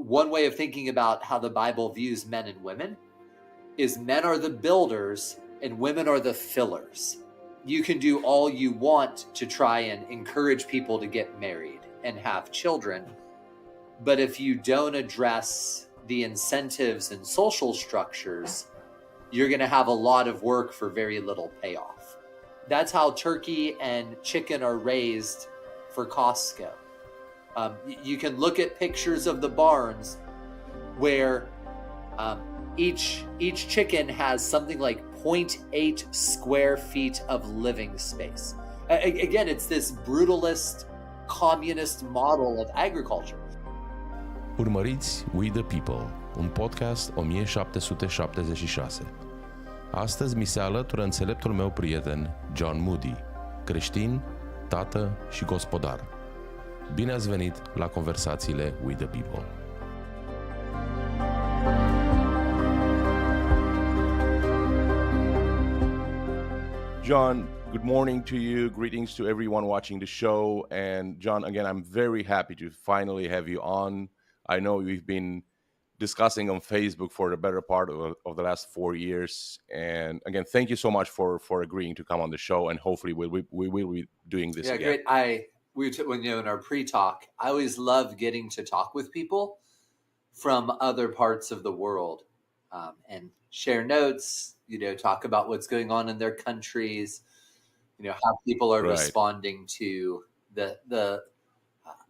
one way of thinking about how the Bible views men and women is men are the builders and women are the fillers. You can do all you want to try and encourage people to get married and have children, but if you don't address the incentives and social structures, you're going to have a lot of work for very little payoff. That's how turkey and chicken are raised for Costco. You can look at pictures of the barns where each chicken has something like 0.8 square feet of living space. Again, it's this brutalist, communist model of agriculture. Urmăriți We the People, un podcast 1776. Astăzi mi se alătură înțeleptul meu prieten, John Moody, creștin, tată și gospodar. Bine ați venit la conversațiile We the People. John, good morning to you. Greetings to everyone watching the show. And John, again, I'm very happy to finally have you on. I know we've been discussing on Facebook for the better part of the last 4 years. And again, thank you so much for agreeing to come on the show. And hopefully we will be doing this again. Great. When in our pre-talk, I always love getting to talk with people from other parts of the world and share notes, talk about what's going on in their countries, how people are responding to the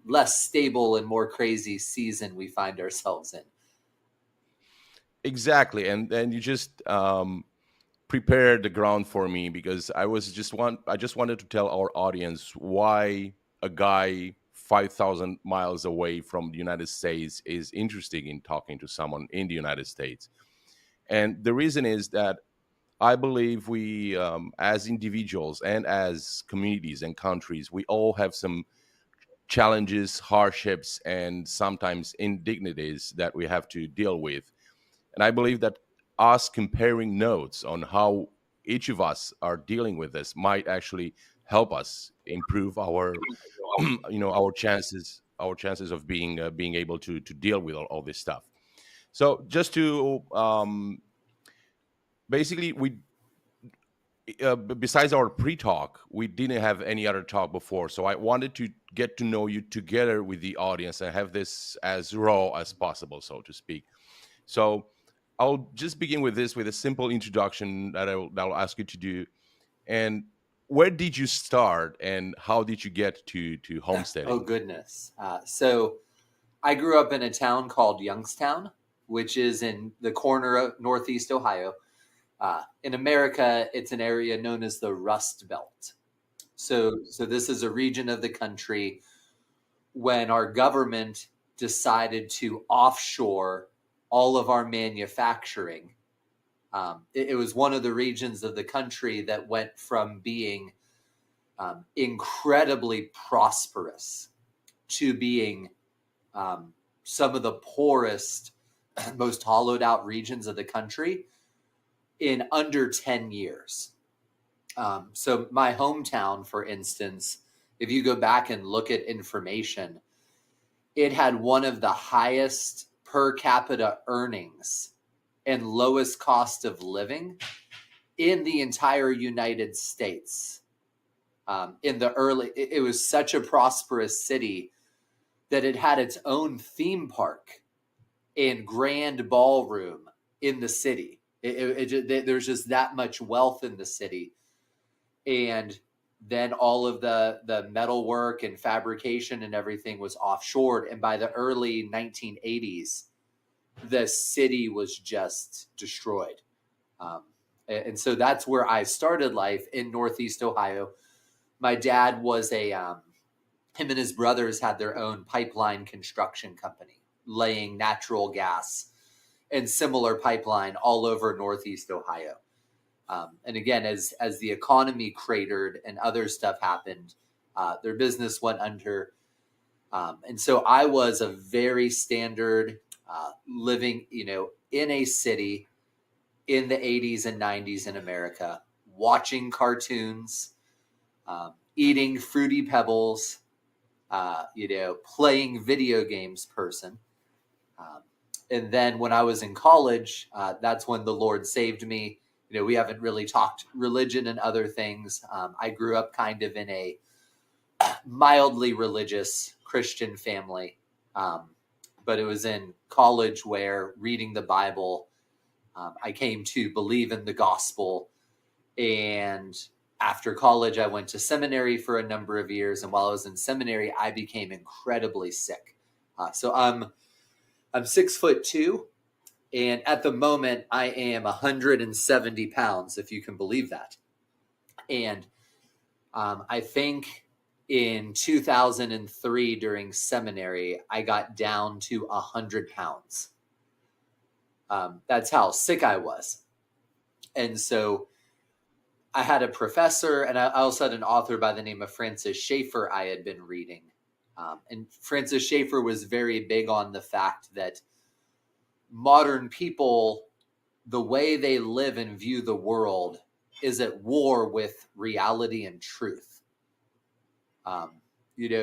less stable and more crazy season we find ourselves in. Exactly. And you just prepared the ground for me because I just wanted to tell our audience why a guy 5,000 miles away from the United States is interested in talking to someone in the United States. And the reason is that I believe we, as individuals and as communities and countries, we all have some challenges, hardships, and sometimes indignities that we have to deal with. And I believe that us comparing notes on how each of us are dealing with this might actually help us improve our, our chances of being able to deal with all this stuff. So just to basically, we besides our pre-talk, we didn't have any other talk before. So I wanted to get to know you together with the audience and have this as raw as possible, so to speak. So I'll just begin with a simple introduction that I'll ask you to do. And where did you start and how did you get to homesteading? Oh, goodness. So I grew up in a town called Youngstown, which is in the corner of Northeast Ohio. In America, it's an area known as the Rust Belt. So this is a region of the country when our government decided to offshore all of our manufacturing. It was one of the regions of the country that went from being incredibly prosperous to being some of the poorest, most hollowed out regions of the country in under 10 years. So my hometown, for instance, if you go back and look at information, it had one of the highest per capita earnings and lowest cost of living in the entire United States. It was such a prosperous city that it had its own theme park and grand ballroom in the city. There's just that much wealth in the city. And then all of the metal work and fabrication and everything was offshored. And by the early 1980s, the city was just destroyed. And so that's where I started life in Northeast Ohio. My dad was him and his brothers had their own pipeline construction company, laying natural gas and similar pipeline all over Northeast Ohio. And again, as the economy cratered and other stuff happened, their business went under. And so I was a very standard living, in a city in the 80s and 90s in America, watching cartoons, eating Fruity Pebbles, playing video games person. And then when I was in college, that's when the Lord saved me. We haven't really talked religion and other things. I grew up kind of in a mildly religious Christian family. But it was in college where reading the Bible, I came to believe in the gospel. And after college, I went to seminary for a number of years. And while I was in seminary, I became incredibly sick. So I'm 6'2", and at the moment I am 170 pounds, if you can believe that. And I think in 2003 during seminary, I got down to 100 pounds. That's how sick I was. And so I had a professor, and I also had an author by the name of Francis Schaeffer I had been reading. And Francis Schaeffer was very big on the fact that modern people, the way they live and view the world, is at war with reality and truth.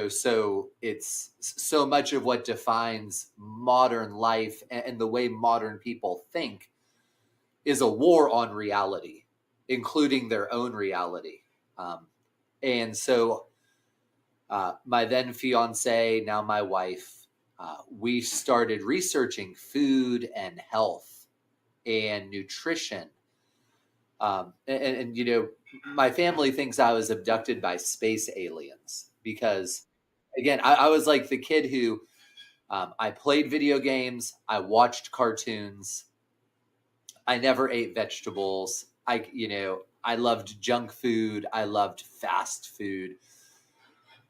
So it's so much of what defines modern life and the way modern people think is a war on reality, including their own reality. And so my then fiance, now my wife, we started researching food and health and nutrition. And my family thinks I was abducted by space aliens because, again, I was like the kid who I played video games, I watched cartoons, I never ate vegetables. I loved junk food, I loved fast food.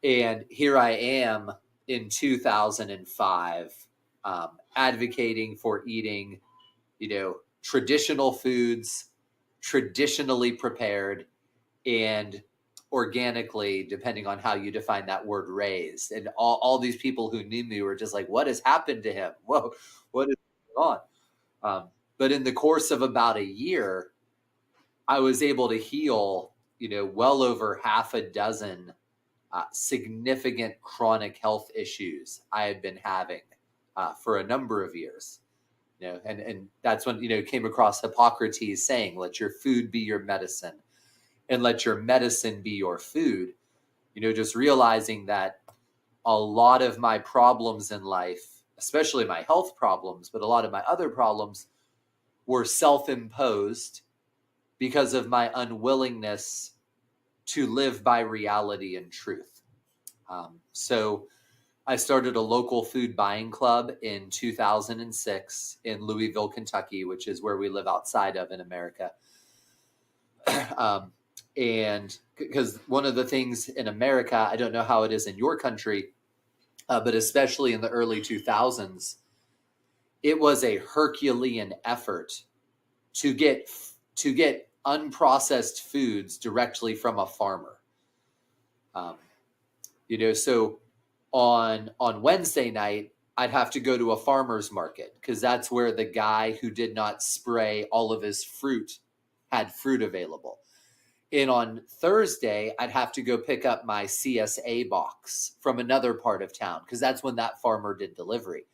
And here I am in 2005, advocating for eating, traditional foods, traditionally prepared, and organically, depending on how you define that word, raised. And all these people who knew me were just like, what has happened to him? Whoa, what is going on? But in the course of about a year, I was able to heal, well over half a dozen significant chronic health issues I had been having for a number of years. And that's when, came across Hippocrates saying, let your food be your medicine and let your medicine be your food. Just realizing that a lot of my problems in life, especially my health problems, but a lot of my other problems were self-imposed because of my unwillingness to live by reality and truth. So I started a local food buying club in 2006 in Louisville, Kentucky, which is where we live outside of in America. And because one of the things in America, I don't know how it is in your country, but especially in the early 2000s, it was a Herculean effort to get unprocessed foods directly from a farmer. So on Wednesday night, I'd have to go to a farmer's market because that's where the guy who did not spray all of his fruit had fruit available. And on Thursday, I'd have to go pick up my CSA box from another part of town because that's when that farmer did delivery.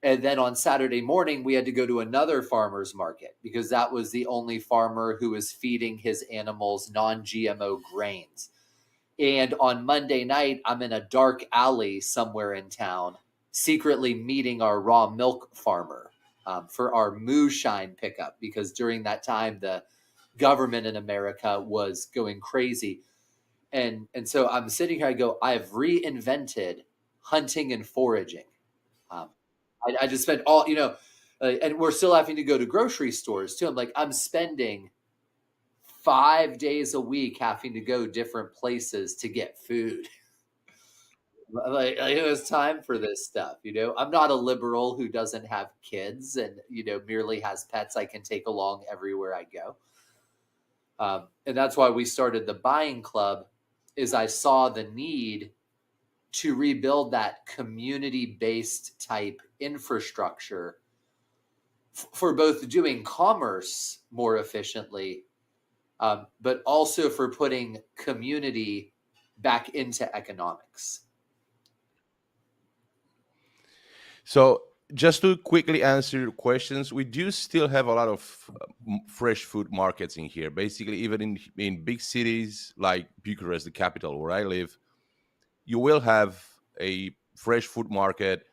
And then on Saturday morning, we had to go to another farmer's market because that was the only farmer who was feeding his animals non-GMO grains. And on Monday night, I'm in a dark alley somewhere in town, secretly meeting our raw milk farmer for our moonshine pickup, because during that time, the government in America was going crazy. And so I'm sitting here, I go, I've reinvented hunting and foraging. I just spent all, and we're still having to go to grocery stores too. I'm spending 5 days a week having to go different places to get food. It was time for this stuff. I'm not a liberal who doesn't have kids and, merely has pets I can take along everywhere I go. And that's why we started the buying club, is I saw the need to rebuild that community-based type infrastructure for both doing commerce more efficiently, but also for putting community back into economics. So just to quickly answer your questions, we do still have a lot of fresh food markets in here. Basically, even in big cities like Bucharest, the capital where I live, you will have a fresh food market,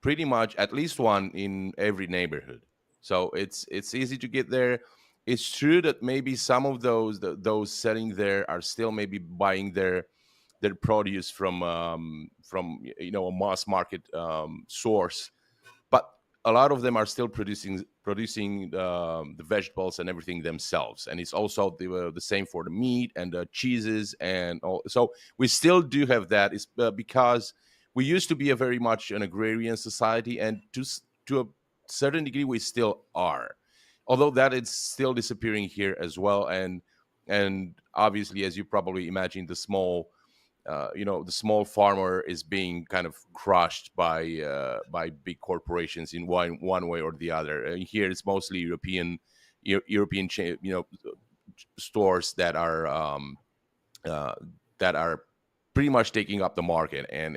pretty much at least one in every neighborhood. So it's easy to get there. It's true that maybe some of those selling there are still maybe buying their produce from a mass market source, but a lot of them are still producing the vegetables and everything themselves. And it's also the same for the meat and the cheeses and all. So we still do have that. It's because we used to be a very much an agrarian society, and to a certain degree we still are, although that is still disappearing here as well. And obviously, as you probably imagine, the small the small farmer is being kind of crushed by big corporations in one way or the other. And here it's mostly European stores that are pretty much taking up the market, and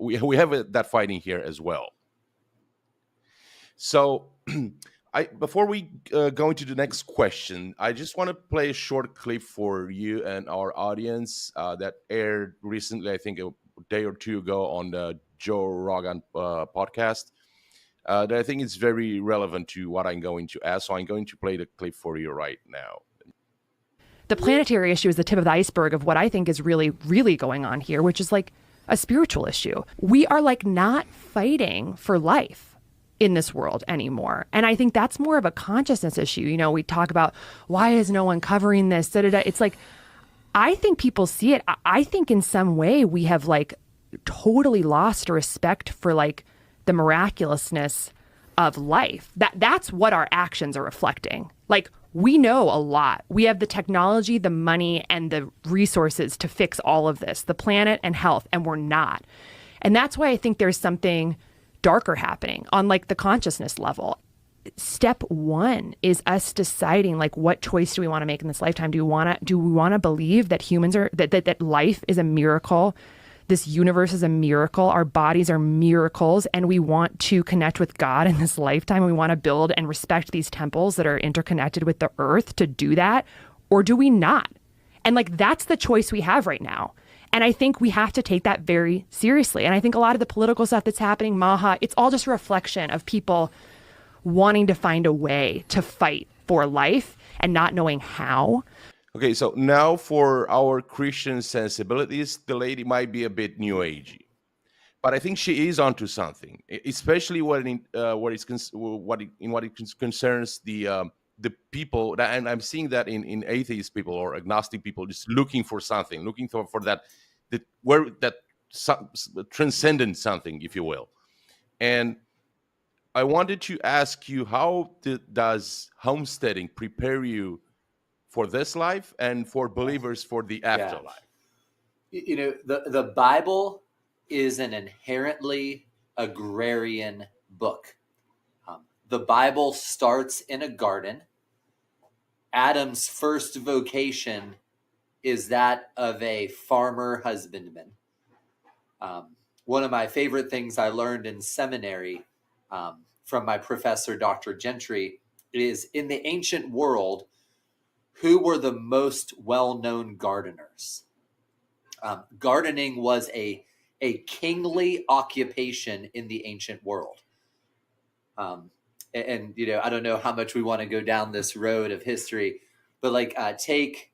we have that fighting here as well. So before we go into the next question, I just want to play a short clip for you and our audience that aired recently, I think a day or two ago, on the Joe Rogan podcast. That I think is very relevant to what I'm going to ask. So I'm going to play the clip for you right now. The planetary issue is the tip of the iceberg of what I think is really, really going on here, which is like a spiritual issue. We are like not fighting for life in this world anymore. And I think that's more of a consciousness issue. You know, we talk about, why is no one covering this? Da-da-da. It's like, I think people see it. I think in some way we have like totally lost respect for like the miraculousness of life. That's what our actions are reflecting. Like, we know a lot. We have the technology, the money, and the resources to fix all of this, the planet and health, and we're not. And that's why I think there's something darker happening on like the consciousness level. Step one is us deciding like, what choice do we want to make in this lifetime? Do we want to believe that humans are that life is a miracle? This universe is a miracle. Our bodies are miracles, and we want to connect with God in this lifetime. We want to build and respect these temples that are interconnected with the earth to do that, or do we not? And like, that's the choice we have right now. And I think we have to take that very seriously. And I think a lot of the political stuff that's happening, Maha, it's all just a reflection of people wanting to find a way to fight for life and not knowing how. Okay, so now for our Christian sensibilities, the lady might be a bit new agey, but I think she is onto something, especially what it concerns the people, and I'm seeing that in atheist people or agnostic people, just looking for something, looking for that transcendent something, if you will. And I wanted to ask you, how does homesteading prepare you for this life and for believers for the afterlife? You know, the Bible is an inherently agrarian book. The Bible starts in a garden. Adam's first vocation is that of a farmer husbandman. One of my favorite things I learned in seminary from my professor, Dr. Gentry, is in the ancient world, who were the most well-known gardeners? Gardening was a kingly occupation in the ancient world. And you know, I don't know how much we want to go down this road of history, but like take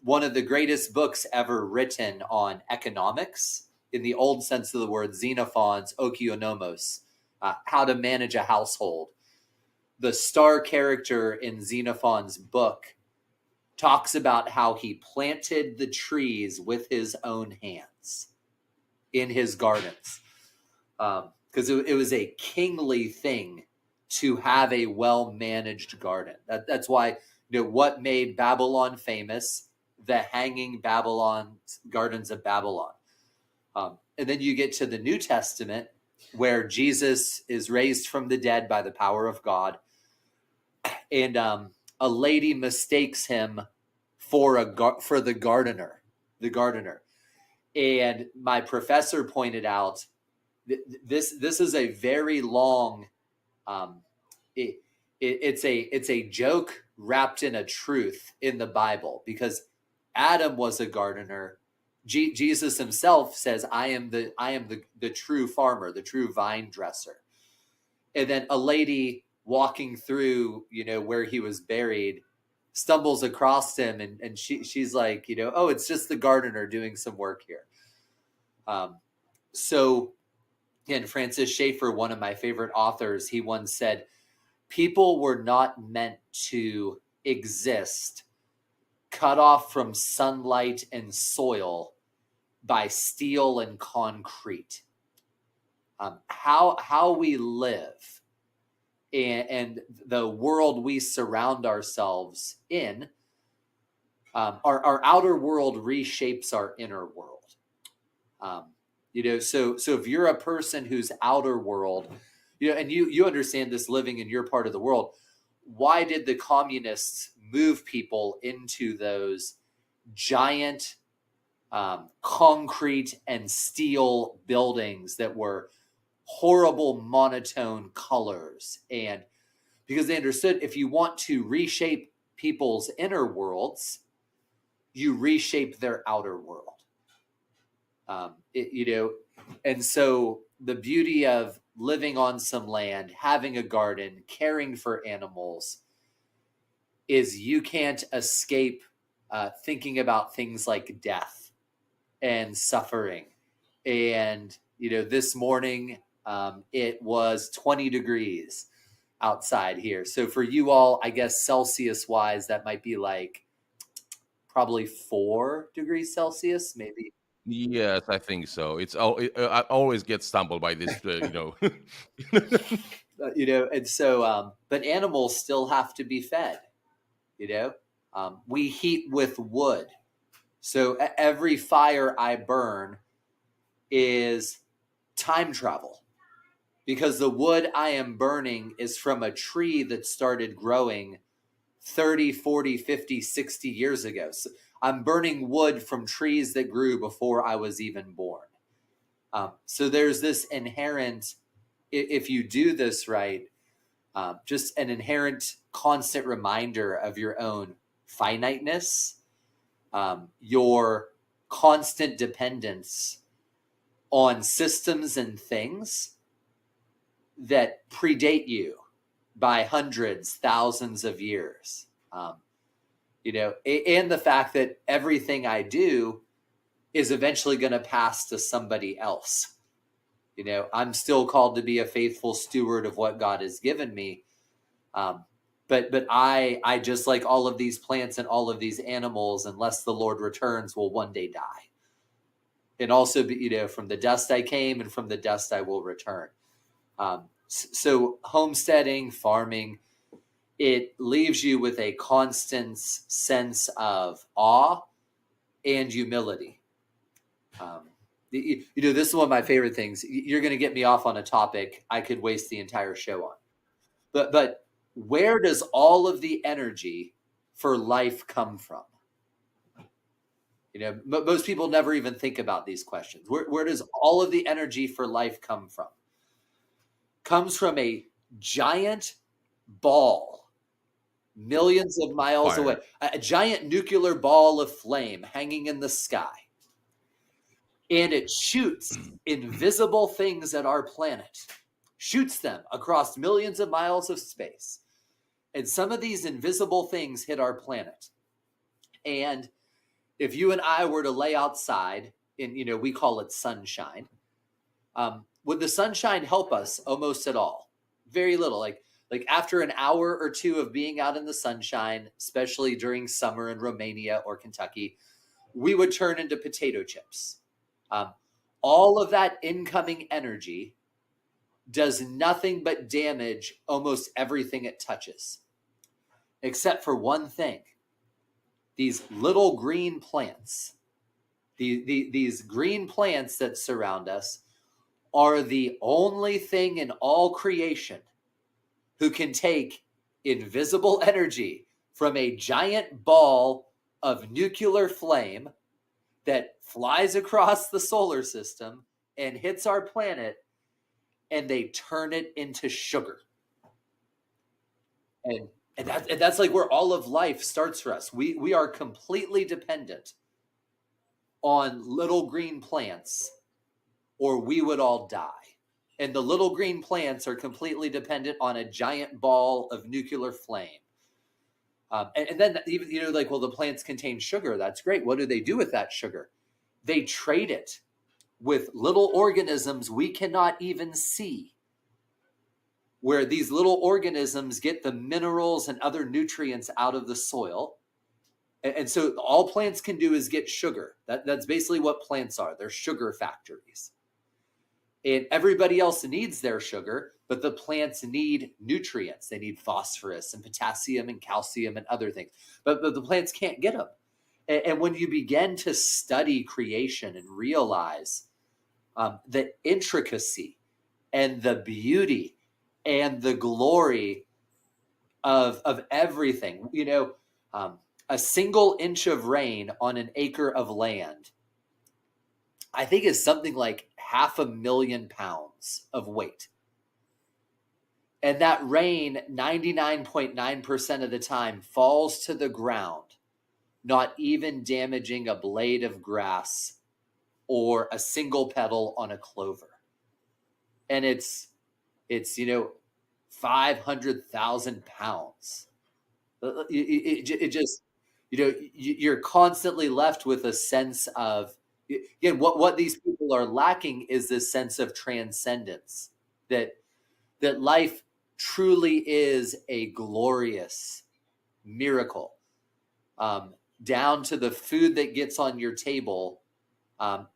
one of the greatest books ever written on economics, in the old sense of the word, Xenophon's Oikonomos, how to manage a household. The star character in Xenophon's book talks about how he planted the trees with his own hands in his gardens. Because it was a kingly thing to have a well-managed garden. That's why, you know, what made Babylon famous, the hanging Babylon gardens of Babylon. And then you get to the New Testament, where Jesus is raised from the dead by the power of God. And a lady mistakes him for the gardener. And my professor pointed out This is a very long, it's a joke wrapped in a truth in the Bible, because Adam was a gardener. Jesus himself says, I am the true farmer, the true vine dresser. And then a lady walking through, where he was buried, stumbles across him, and she's like, oh, it's just the gardener doing some work here. So again, Francis Schaeffer, one of my favorite authors, he once said, people were not meant to exist cut off from sunlight and soil by steel and concrete. How we live and the world we surround ourselves in, our outer world reshapes our inner world. So if you're a person whose outer world, and you understand this living in your part of the world, why did the communists move people into those giant concrete and steel buildings that were horrible monotone colors? And because they understood, if you want to reshape people's inner worlds, you reshape their outer world. And so the beauty of living on some land, having a garden, caring for animals, is you can't escape thinking about things like death and suffering. And, this morning, it was 20 degrees outside here. So for you all, I guess Celsius wise, that might be like probably 4 degrees Celsius, maybe. Yes, I think so. I always get stumbled by this, And so, but animals still have to be fed, we heat with wood. So every fire I burn is time travel, because the wood I am burning is from a tree that started growing 30, 40, 50, 60 years ago. So I'm burning wood from trees that grew before I was even born. So there's this inherent, if you do this right, just an inherent constant reminder of your own finiteness, your constant dependence on systems and things that predate you by hundreds, thousands of years. And the fact that everything I do is eventually going to pass to somebody else. I'm still called to be a faithful steward of what God has given me. But I just, like all of these plants and all of these animals, unless the Lord returns, will one day die. And also, from the dust I came and from the dust I will return. So homesteading, farming, it leaves you with a constant sense of awe and humility. This is one of my favorite things. You're going to get me off on a topic I could waste the entire show on. But where does all of the energy for life come from? Most people never even think about these questions. Where does all of the energy for life come from? Comes from a giant ball, millions of miles away, a giant nuclear ball of flame hanging in the sky. And it shoots invisible things at our planet, shoots them across millions of miles of space. And some of these invisible things hit our planet. And if you and I were to lay outside in, we call it sunshine, would the sunshine help us? Almost at all. Very little. Like after an hour or two of being out in the sunshine, especially during summer in Romania or Kentucky, we would turn into potato chips. All of that incoming energy does nothing but damage almost everything it touches, except for one thing. These little green plants, these green plants that surround us, are the only thing in all creation who can take invisible energy from a giant ball of nuclear flame that flies across the solar system and hits our planet and they turn it into sugar. And that's like where all of life starts for us. We are completely dependent on little green plants, or we would all die. And the little green plants are completely dependent on a giant ball of nuclear flame. And then even, like, well, the plants contain sugar. That's great. What do they do with that sugar? They trade it with little organisms we cannot even see, where these little organisms get the minerals and other nutrients out of the soil. And so all plants can do is get sugar. That's basically what plants are. They're sugar factories. And everybody else needs their sugar, but the plants need nutrients. They need phosphorus and potassium and calcium and other things. But the plants can't get them. And when you begin to study creation and realize the intricacy and the beauty and the glory of everything, a single inch of rain on an acre of land, I think is something like 500,000 pounds of weight. And that rain, 99.9% of the time, falls to the ground, not even damaging a blade of grass or a single petal on a clover. And it's 500,000 pounds. It just, you're constantly left with a sense of, again, what these people are lacking is this sense of transcendence, that life truly is a glorious miracle, down to the food that gets on your table. Joel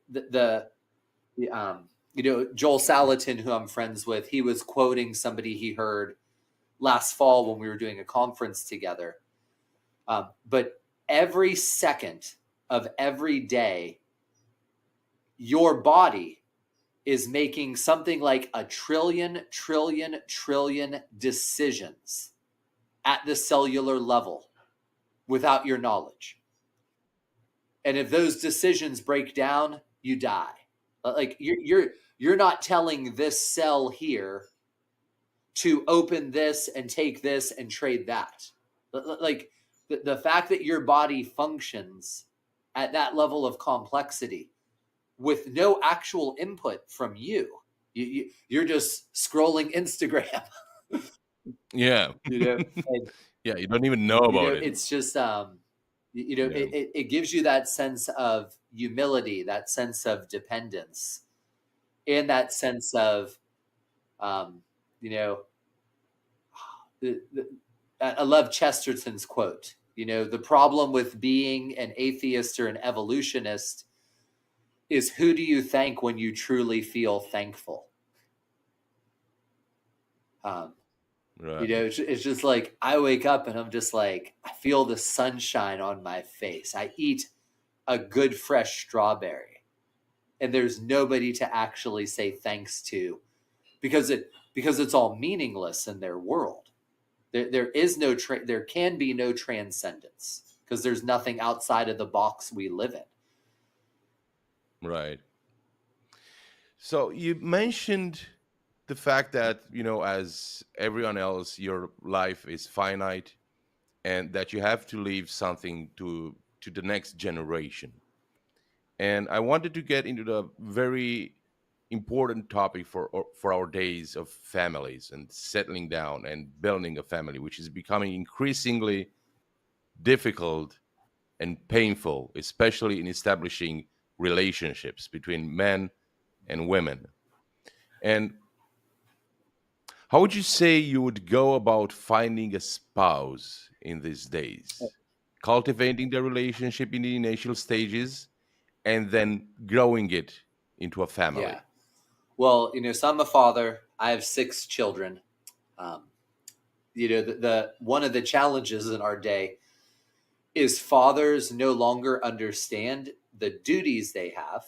Salatin, who I'm friends with, he was quoting somebody he heard last fall when we were doing a conference together. But every second of every day, your body is making something like 1 trillion decisions at the cellular level without your knowledge. And if those decisions break down, you die. Like you're not telling this cell here to open this and take this and trade that. Like the fact that your body functions at that level of complexity with no actual input from you. You're just scrolling Instagram. Yeah. And, yeah, you don't even know about it. It's just, it gives you that sense of humility, that sense of dependence, and that sense of, I love Chesterton's quote, the problem with being an atheist or an evolutionist is, who do you thank when you truly feel thankful? Right. It's just like, I wake up and I'm just like, I feel the sunshine on my face. I eat a good fresh strawberry, and there's nobody to actually say thanks to, because it's all meaningless in their world. There can be no transcendence, because there's nothing outside of the box we live in. Right. So you mentioned the fact that, as everyone else, your life is finite, and that you have to leave something to the next generation. And I wanted to get into the very important topic for our days of families and settling down and building a family, which is becoming increasingly difficult and painful, especially in establishing relationships between men and women. And how would you say you would go about finding a spouse in these days, cultivating the relationship in the initial stages and then growing it into a family? Yeah. Well, so I'm a father. I have 6 children. The one of the challenges in our day is fathers no longer understand the duties they have,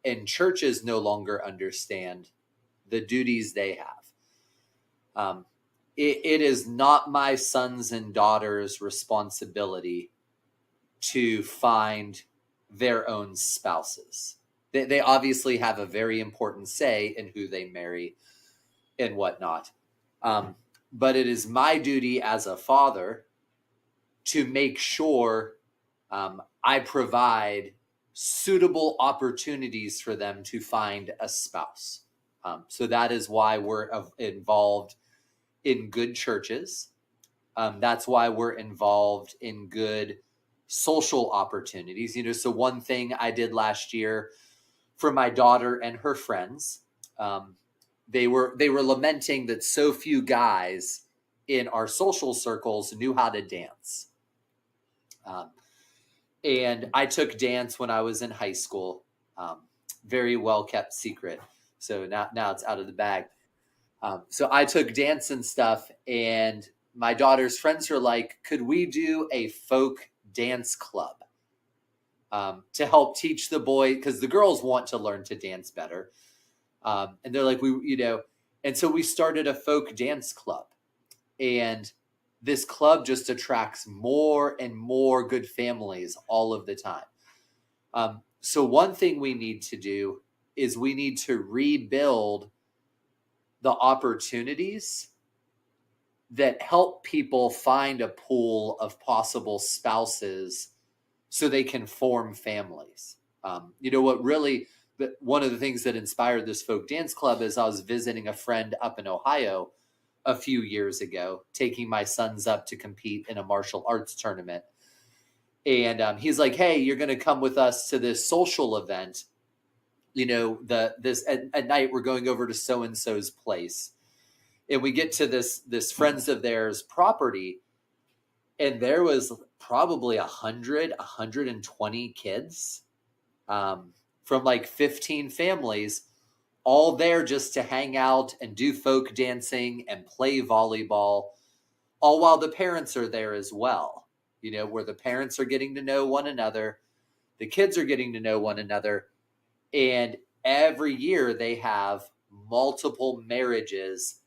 and churches no longer understand the duties they have. It is not my sons and daughters' responsibility to find their own spouses. They obviously have a very important say in who they marry, and whatnot. But it is my duty as a father to make sure I provide suitable opportunities for them to find a spouse. So that is why we're involved in good churches. That's why we're involved in good social opportunities. So one thing I did last year for my daughter and her friends, they were lamenting that so few guys in our social circles knew how to dance. And I took dance when I was in high school, very well kept secret. So now it's out of the bag. So I took dance and stuff, and my daughter's friends are like, could we do a folk dance club to help teach the boy? Because the girls want to learn to dance better. And they're like, and so we started a folk dance club, and this club just attracts more and more good families all of the time. So one thing we need to do is we need to rebuild the opportunities that help people find a pool of possible spouses so they can form families. One of the things that inspired this folk dance club is I was visiting a friend up in Ohio a few years ago, taking my sons up to compete in a martial arts tournament. And he's like, hey, you're going to come with us to this social event. At night, we're going over to so-and-so's place. And we get to this friends of theirs property, and there was probably 120 kids from like 15 families, all there just to hang out and do folk dancing and play volleyball, all while the parents are there as well, where the parents are getting to know one another, the kids are getting to know one another. And every year they have multiple marriages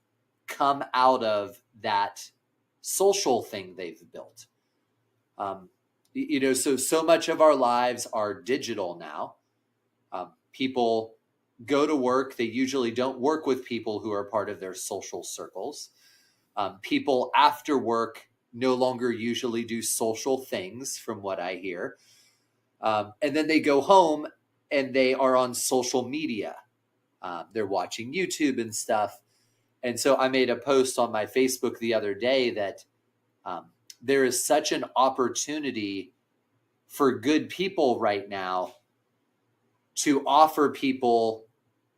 come out of that social thing they've built. So much of our lives are digital now. People go to work. They usually don't work with people who are part of their social circles. People after work no longer usually do social things, from what I hear. And then they go home and they are on social media. They're watching YouTube and stuff. And so I made a post on my Facebook the other day that there is such an opportunity for good people right now to offer people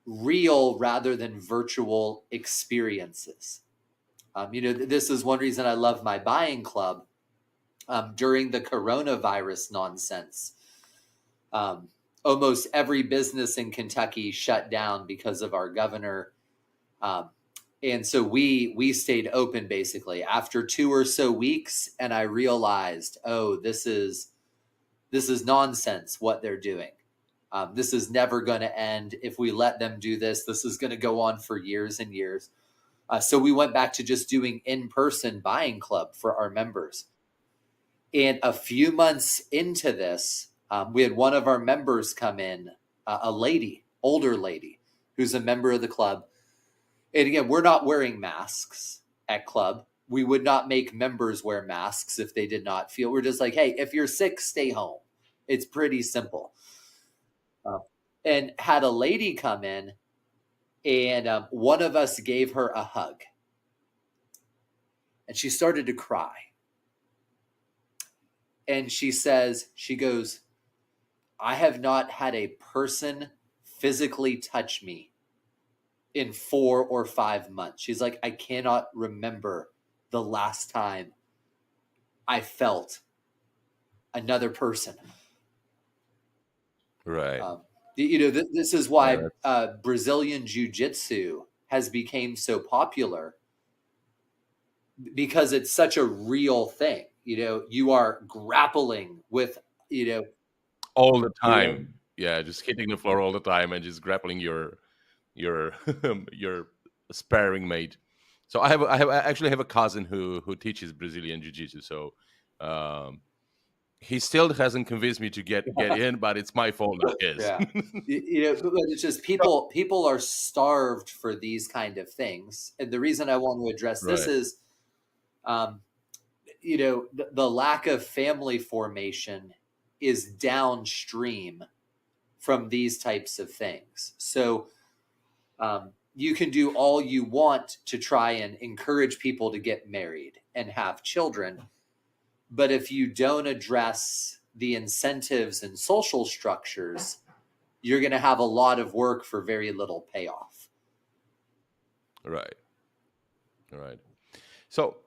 real rather than virtual experiences. This is one reason I love my buying club. During the coronavirus nonsense, almost every business in Kentucky shut down because of our governor. And so we stayed open basically after 2 or so weeks. And I realized, this is nonsense what they're doing. This is never going to end. If we let them do this, this is going to go on for years and years. So we went back to just doing in-person buying club for our members. And a few months into this, we had one of our members come in, older lady, who's a member of the club. And again, we're not wearing masks at club. We would not make members wear masks if they did not feel. We're just like, hey, if you're sick, stay home. It's pretty simple. And had a lady come in, and one of us gave her a hug. And she started to cry. And she goes, I have not had a person physically touch me in 4 or 5 months. She's like, I cannot remember the last time I felt another person. Right. This is why Brazilian Jiu-Jitsu has become so popular, because it's such a real thing. You are grappling with, all the time. Yeah, just hitting the floor all the time and just grappling your your sparring mate. So I actually have a cousin who teaches Brazilian Jiu-Jitsu. So He still hasn't convinced me to get in, but it's my fault, not his. Yeah. But it's just people are starved for these kind of things. And the reason I want to address this is, the lack of family formation is downstream from these types of things. So you can do all you want to try and encourage people to get married and have children. But if you don't address the incentives and social structures, you're going to have a lot of work for very little payoff. Right. So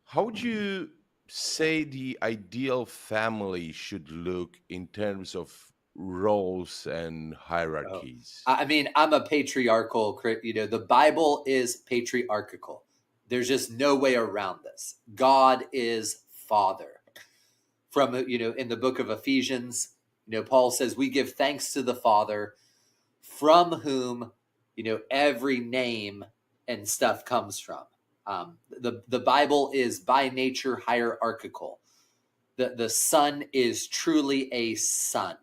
how would you say the ideal family should look in terms of roles and hierarchies? I mean, I'm a patriarchal, the Bible is patriarchal. There's just no way around this. God is Father. From, in the book of Ephesians, Paul says we give thanks to the Father from whom, every name and stuff comes from. The Bible is by nature hierarchical. The Son is truly a son.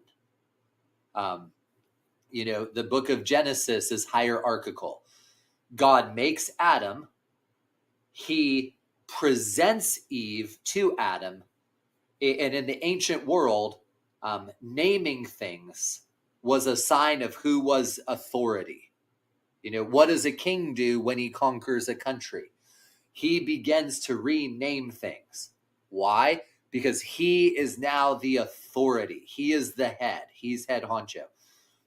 The book of Genesis is hierarchical. God makes Adam. He presents Eve to Adam. And in the ancient world, naming things was a sign of who was authority. What does a king do when he conquers a country? He begins to rename things. Why? Because he is now the authority. He is the head. He's head honcho.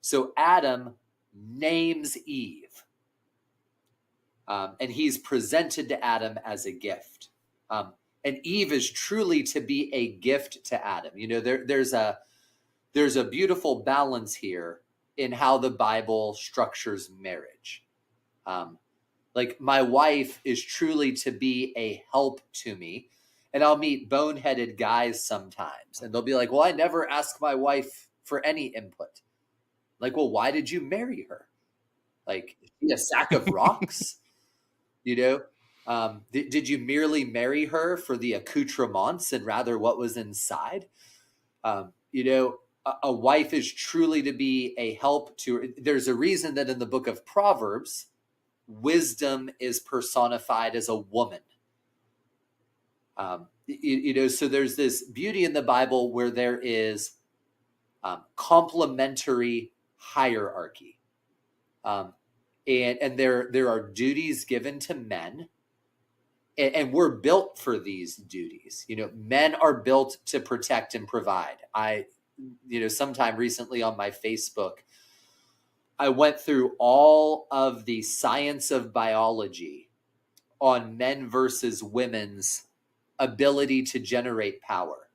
So Adam names Eve. And he's presented to Adam as a gift. And Eve is truly to be a gift to Adam. There's a beautiful balance here in how the Bible structures marriage. Like my wife is truly to be a help to me. And I'll meet boneheaded guys sometimes. And they'll be like, well, I never ask my wife for any input. Like, well, why did you marry her? Like, is she a sack of rocks? Did you merely marry her for the accoutrements and rather what was inside? A wife is truly to be a help to her. There's a reason that in the book of Proverbs, wisdom is personified as a woman. So there's this beauty in the Bible where there is complementary hierarchy. And there are duties given to men, and we're built for these duties. Men are built to protect and provide. Sometime recently on my Facebook, I went through all of the science of biology on men versus women's ability to generate power.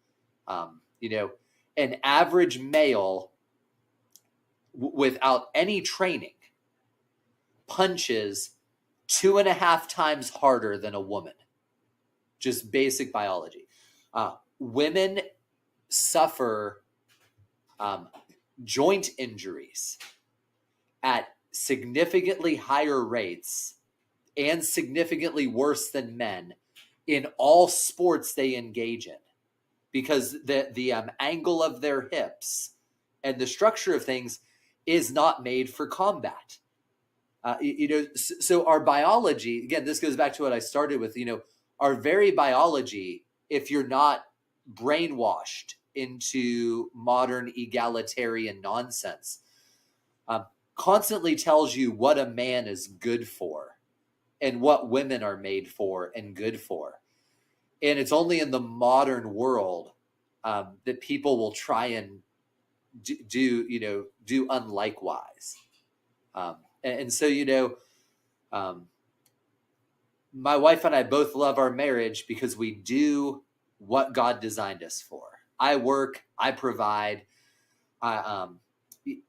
An average male without any training punches 2.5 times harder than a woman. Just basic biology. Women suffer joint injuries at significantly higher rates and significantly worse than men in all sports they engage in, because the angle of their hips and the structure of things is not made for combat. So our biology, again, this goes back to what I started with, our very biology, if you're not brainwashed into modern egalitarian nonsense, constantly tells you what a man is good for and what women are made for and good for. And it's only in the modern world that people will try and do unlikewise. And so, my wife and I both love our marriage because we do what God designed us for. I work, I provide.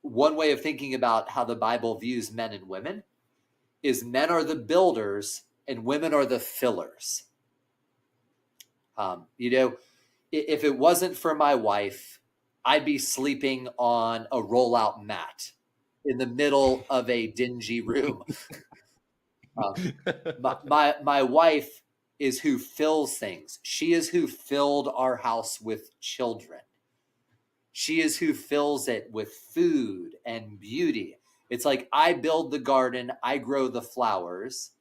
One way of thinking about how the Bible views men and women is men are the builders and women are the fillers. If it wasn't for my wife, I'd be sleeping on a rollout mat in the middle of a dingy room. My wife is who fills things. She is who filled our house with children. She is who fills it with food and beauty. It's like, I build the garden, I grow the flowers,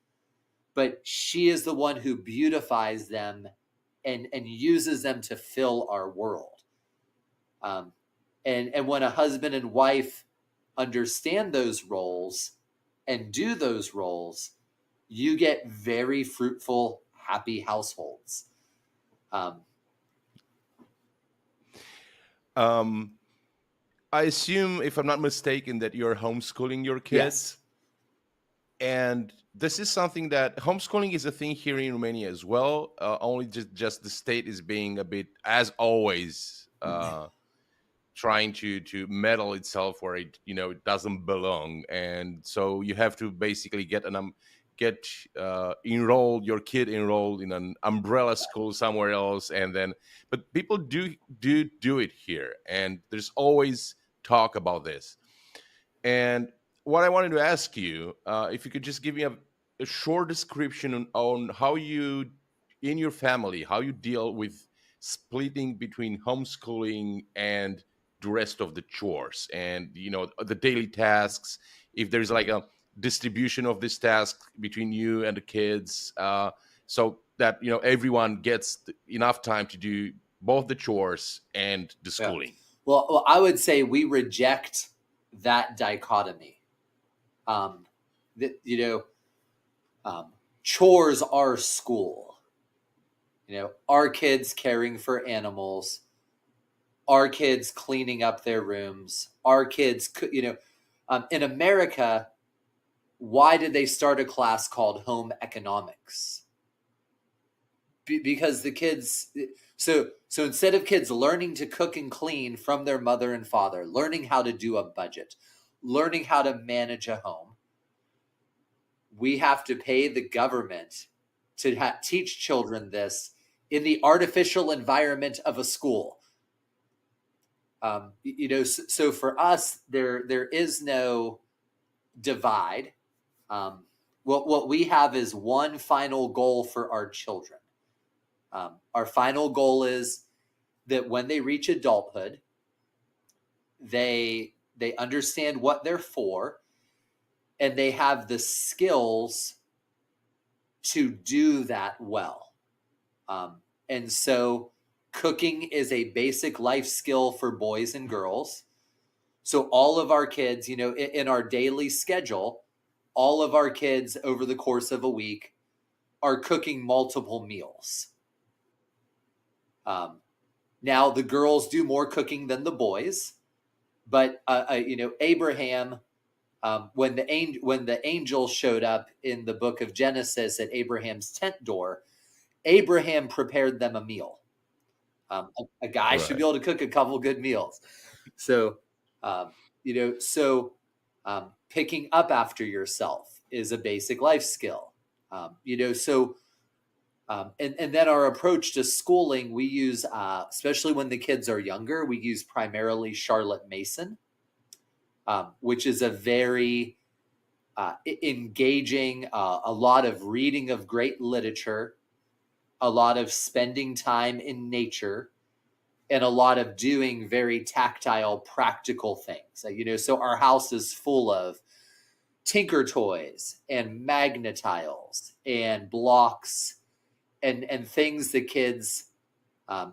but she is the one who beautifies them and uses them to fill our world. And when a husband and wife understand those roles and do those roles, you get very fruitful, happy households. I assume, if I'm not mistaken, that you're homeschooling your kids. Yes. And this is something that homeschooling is a thing here in Romania as well. Only just the state is being a bit, as always, trying to meddle itself where it doesn't belong, and so you have to basically get your kid enrolled in an umbrella school somewhere else, and then but people do it here, and there's always talk about this. And what I wanted to ask you, if you could just give me a short description on how you, in your family, how you deal with splitting between homeschooling and the rest of the chores and the daily tasks, if there's like a distribution of this task between you and the kids, so that everyone gets enough time to do both the chores and the schooling. Well, I would say we reject that dichotomy. Chores are school. Our kids caring for animals, our kids cleaning up their rooms, our kids, in America, why did they start a class called home economics? Because the kids, so instead of kids learning to cook and clean from their mother and father, learning how to do a budget, learning how to manage a home, we have to pay the government to teach children this in the artificial environment of a school. So for us, there is no divide. What we have is one final goal for our children. Our final goal is that when they reach adulthood, they understand what they're for, and they have the skills to do that well. And so cooking is a basic life skill for boys and girls. So all of our kids, in our daily schedule, all of our kids over the course of a week are cooking multiple meals. Now the girls do more cooking than the boys, but Abraham, when the angel showed up in the book of Genesis at Abraham's tent door, Abraham prepared them a meal. A guy should be able to cook a couple good meals. So, picking up after yourself is a basic life skill. And then our approach to schooling, we use, especially when the kids are younger, we use primarily Charlotte Mason, which is a very engaging, a lot of reading of great literature, a lot of spending time in nature, and a lot of doing very tactile, practical things. So our house is full of tinker toys and magnetiles and blocks and things the kids,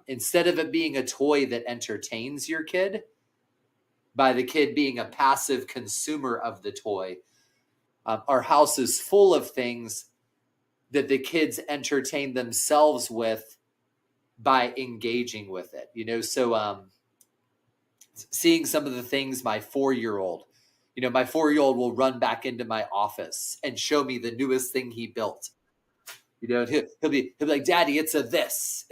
instead of it being a toy that entertains your kid, by the kid being a passive consumer of the toy, our house is full of things that the kids entertain themselves with by engaging with it. So seeing some of the things my 4-year-old will run back into my office and show me the newest thing he built. He'll be like, "Daddy, it's a this.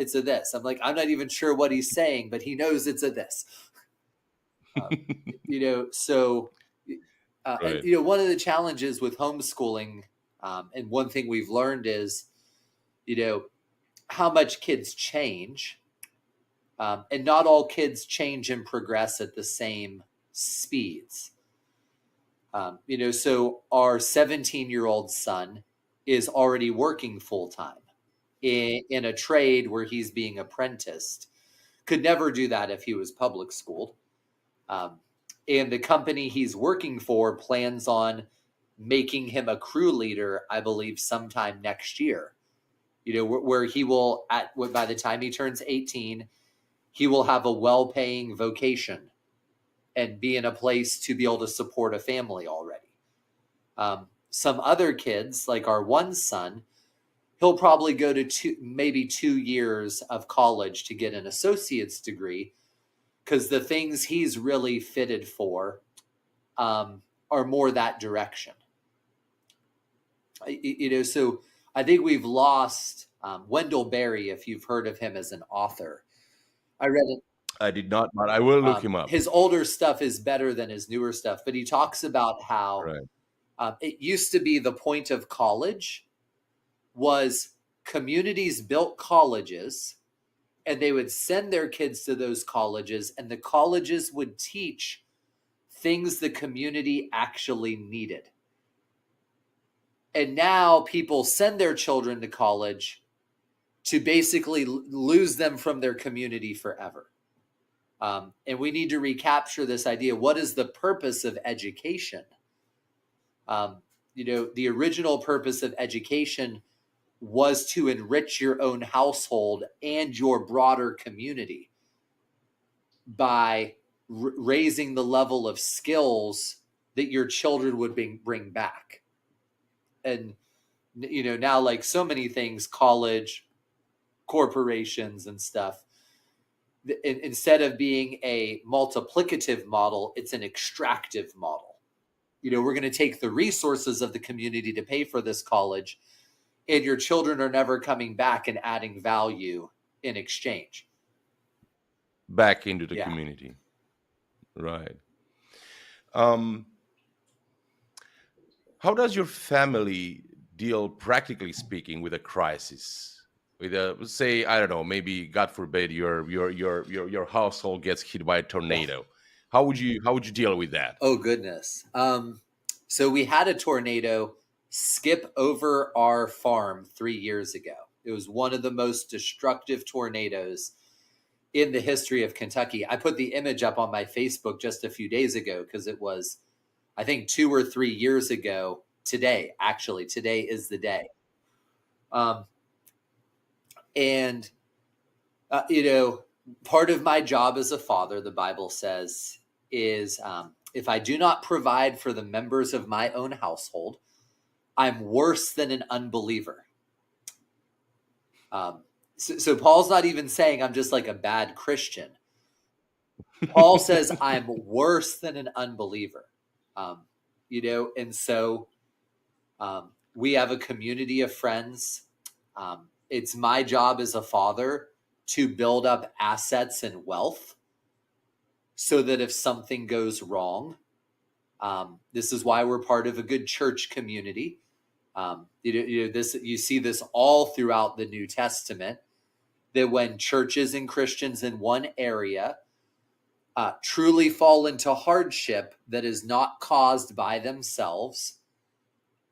I'm like, I'm not even sure what he's saying, but he knows it's a this." So one of the challenges with homeschooling, and one thing we've learned is, how much kids change, and not all kids change and progress at the same speeds. So our 17-year-old son is already working full time in a trade where he's being apprenticed. Could never do that if he was public schooled. And the company he's working for plans on making him a crew leader, I believe, sometime next year. Where he will, by the time he turns 18, he will have a well-paying vocation and be in a place to be able to support a family already. Some other kids, like our one son, he'll probably go to maybe 2 years of college to get an associate's degree, because the things he's really fitted for are more that direction. So I think we've lost Wendell Berry, if you've heard of him as an author. I read it. I did not, but I will look him up. His older stuff is better than his newer stuff, but he talks about how it used to be the point of college was communities built colleges, and they would send their kids to those colleges, and the colleges would teach things the community actually needed. And now people send their children to college to basically lose them from their community forever. And we need to recapture this idea. What is the purpose of education? The original purpose of education was to enrich your own household and your broader community by raising the level of skills that your children would bring back. And, now, like so many things, college, corporations and stuff, instead of being a multiplicative model, it's an extractive model. We're going to take the resources of the community to pay for this college, and your children are never coming back and adding value in exchange. Back into the community. Right. How does your family deal, practically speaking, with a crisis? With say, I don't know, maybe God forbid your household gets hit by a tornado. How would you deal with that? Oh goodness. So we had a tornado skip over our farm 3 years ago. It was one of the most destructive tornadoes in the history of Kentucky. I put the image up on my Facebook just a few days ago because it was, I think, 2 or 3 years ago today. Actually, today is the day. Part of my job as a father, the Bible says, is if I do not provide for the members of my own household, I'm worse than an unbeliever. So Paul's not even saying I'm just like a bad Christian. Paul says I'm worse than an unbeliever. And so we have a community of friends. It's my job as a father to build up assets and wealth so that if something goes wrong, this is why we're part of a good church community. You see this all throughout the New Testament, that when churches and Christians in one area truly fall into hardship that is not caused by themselves,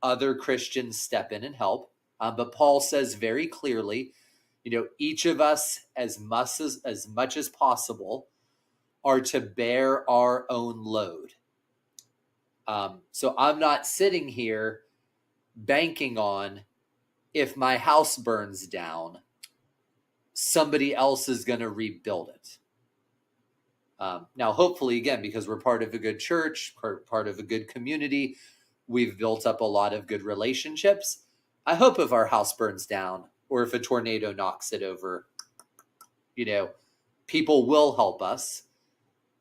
other Christians step in and help. But Paul says very clearly, each of us, as much as possible, are to bear our own load. So I'm not sitting here banking on, if my house burns down, somebody else is going to rebuild it. Now, hopefully, again, because we're part of a good church, part of a good community, we've built up a lot of good relationships. I hope if our house burns down or if a tornado knocks it over, people will help us,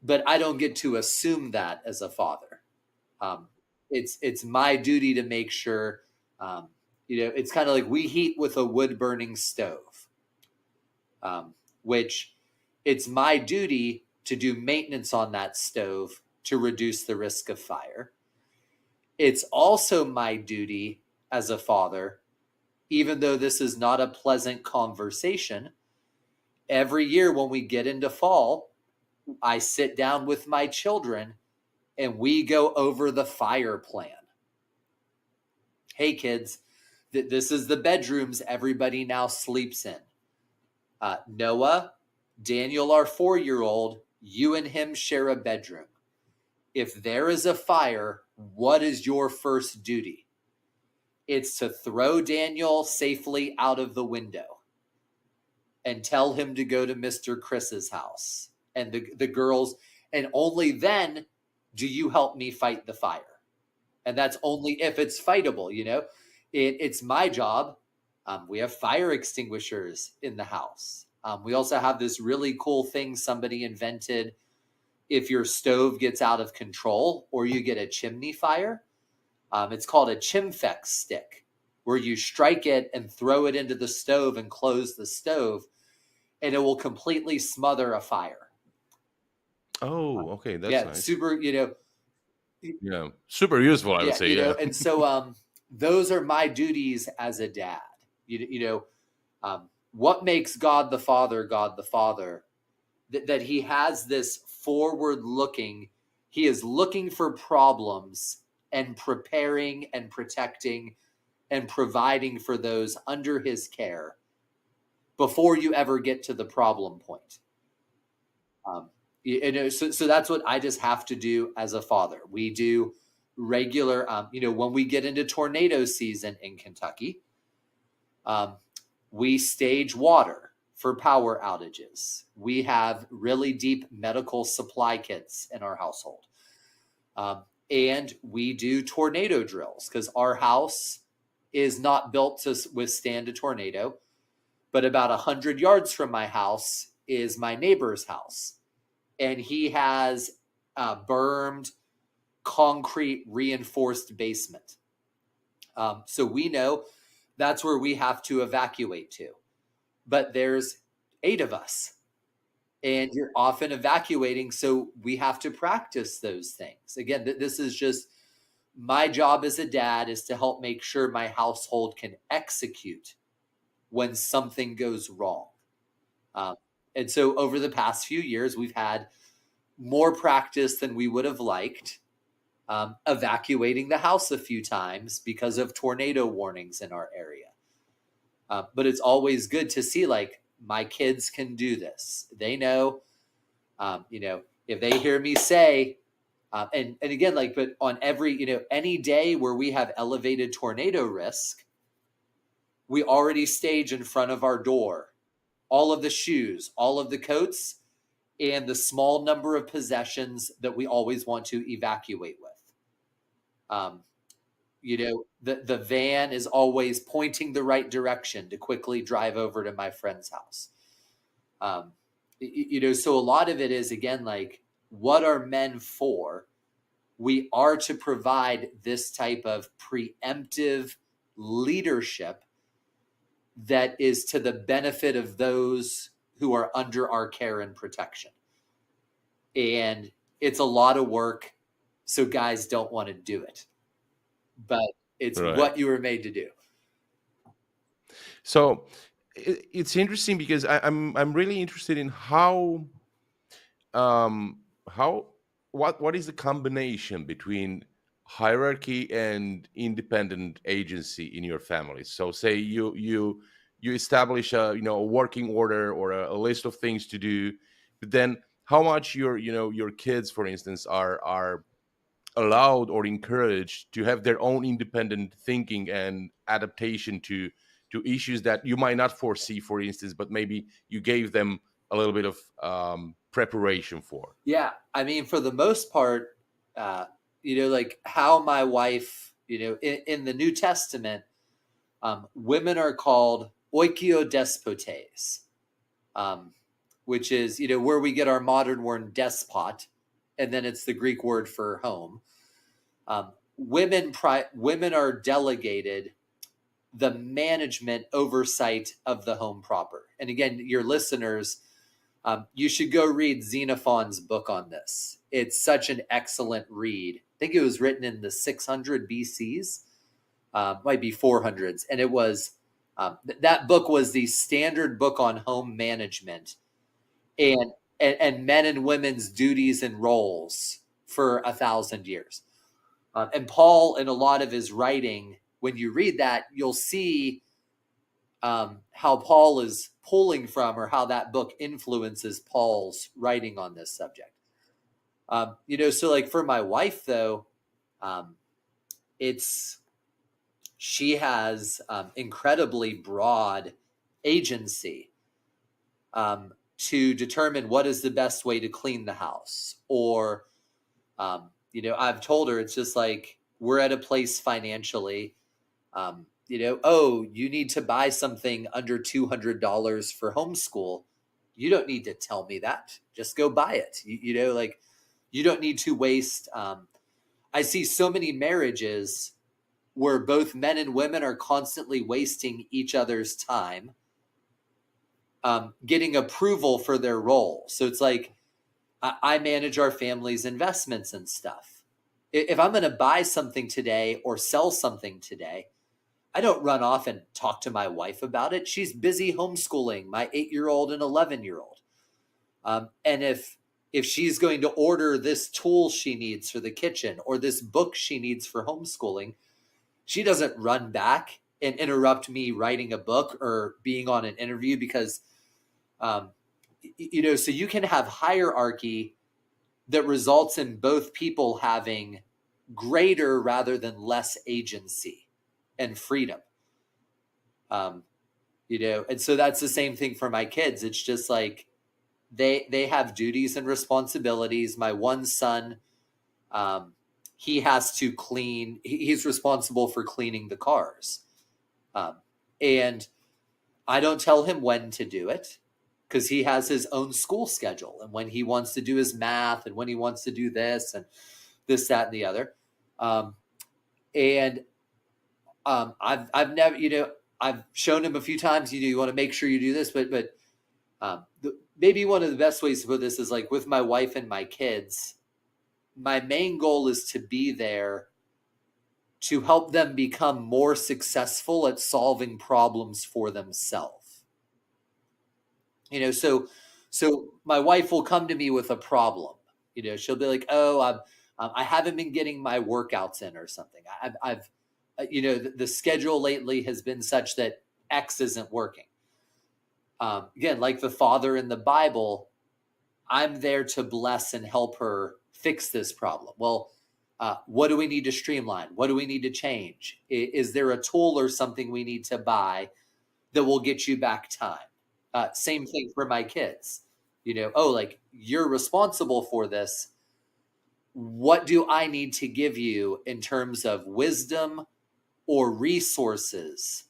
but I don't get to assume that as a father. It's my duty to make sure, it's kind of like we heat with a wood burning stove, which it's my duty to do maintenance on that stove to reduce the risk of fire. It's also my duty as a father, even though this is not a pleasant conversation, every year when we get into fall, I sit down with my children and we go over the fire plan. Hey kids, This is the bedrooms everybody now sleeps in. Noah, Daniel, our 4-year-old, you and him share a bedroom. If there is a fire, what is your first duty? It's to throw Daniel safely out of the window and tell him to go to Mr. Chris's house and the girls, and only then do you help me fight the fire. And that's only if it's fightable, it's my job. We have fire extinguishers in the house. We also have this really cool thing somebody invented. If your stove gets out of control or you get a chimney fire, it's called a chimfex stick, where you strike it and throw it into the stove and close the stove, and it will completely smother a fire. Oh, okay. That's nice. Super, Yeah, super useful, I would say. Yeah. And so those are my duties as a dad. What makes God the Father, that he has this forward looking, he is looking for problems and preparing and protecting and providing for those under his care before you ever get to the problem point. So that's what I just have to do as a father. We do regular, when we get into tornado season in Kentucky, we stage water for power outages. We have really deep medical supply kits in our household. And we do tornado drills because our house is not built to withstand a tornado, but about 100 yards from my house is my neighbor's house. And he has a bermed concrete reinforced basement. So we know that's where we have to evacuate to. But there's 8 of us. And you're often evacuating, so we have to practice those things. Again, this is just my job as a dad, is to help make sure my household can execute when something goes wrong. And so over the past few years, we've had more practice than we would have liked, evacuating the house a few times because of tornado warnings in our area. But it's always good to see, my kids can do this. They know, if they hear me say, and again, but on every, any day where we have elevated tornado risk, we already stage in front of our door all of the shoes, all of the coats, and the small number of possessions that we always want to evacuate with. The van is always pointing the right direction to quickly drive over to my friend's house. So a lot of it is, again, what are men for? We are to provide this type of preemptive leadership that is to the benefit of those who are under our care and protection. And it's a lot of work, so guys don't want to do it. But it's right. What you were made to do. So it's interesting because I'm really interested in what is the combination between hierarchy and independent agency in your family. So say you establish a working order or a list of things to do, but then how much your kids, for instance, are allowed or encouraged to have their own independent thinking and adaptation to issues that you might not foresee, for instance, but maybe you gave them a little bit of preparation for. Yeah, I mean, for the most part, how my wife, in the New Testament, women are called oikiodespotes, which is, where we get our modern word despot, and then it's the Greek word for home. Women are delegated the management oversight of the home proper. And again, your listeners, you should go read Xenophon's book on this. It's such an excellent read. I think it was written in the 600 BCs, might be 400s. And it was, that book was the standard book on home management and men and women's duties and roles for 1,000 years. And Paul, in a lot of his writing, when you read that, you'll see how Paul is pulling from, or how that book influences Paul's writing on this subject. So like for my wife though, she has incredibly broad agency to determine what is the best way to clean the house. Or, I've told her, it's just like, we're at a place financially, you need to buy something under $200 for homeschool. You don't need to tell me that. Just go buy it. You don't need to waste. I see so many marriages where both men and women are constantly wasting each other's time, getting approval for their role. So it's like, I manage our family's investments and stuff. If I'm going to buy something today or sell something today, I don't run off and talk to my wife about it. She's busy homeschooling my 8-year-old and 11-year-old. And if she's going to order this tool she needs for the kitchen or this book she needs for homeschooling, she doesn't run back and interrupt me writing a book or being on an interview because, so you can have hierarchy that results in both people having greater rather than less agency and freedom. And so that's the same thing for my kids. It's just like they have duties and responsibilities. My one son, he has to clean. He's responsible for cleaning the cars. And I don't tell him when to do it because he has his own school schedule and when he wants to do his math and when he wants to do this and this, that, and the other. I've never, I've shown him a few times, you want to make sure you do this, but maybe one of the best ways to put this is like with my wife and my kids, my main goal is to be there to help them become more successful at solving problems for themselves. So my wife will come to me with a problem. She'll be like, I haven't been getting my workouts in or something. I've the schedule lately has been such that X isn't working. Again, like the father in the Bible, I'm there to bless and help her fix this problem. Well, what do we need to streamline? What do we need to change? Is there a tool or something we need to buy that will get you back time? Same thing for my kids. You're responsible for this. What do I need to give you in terms of wisdom or resources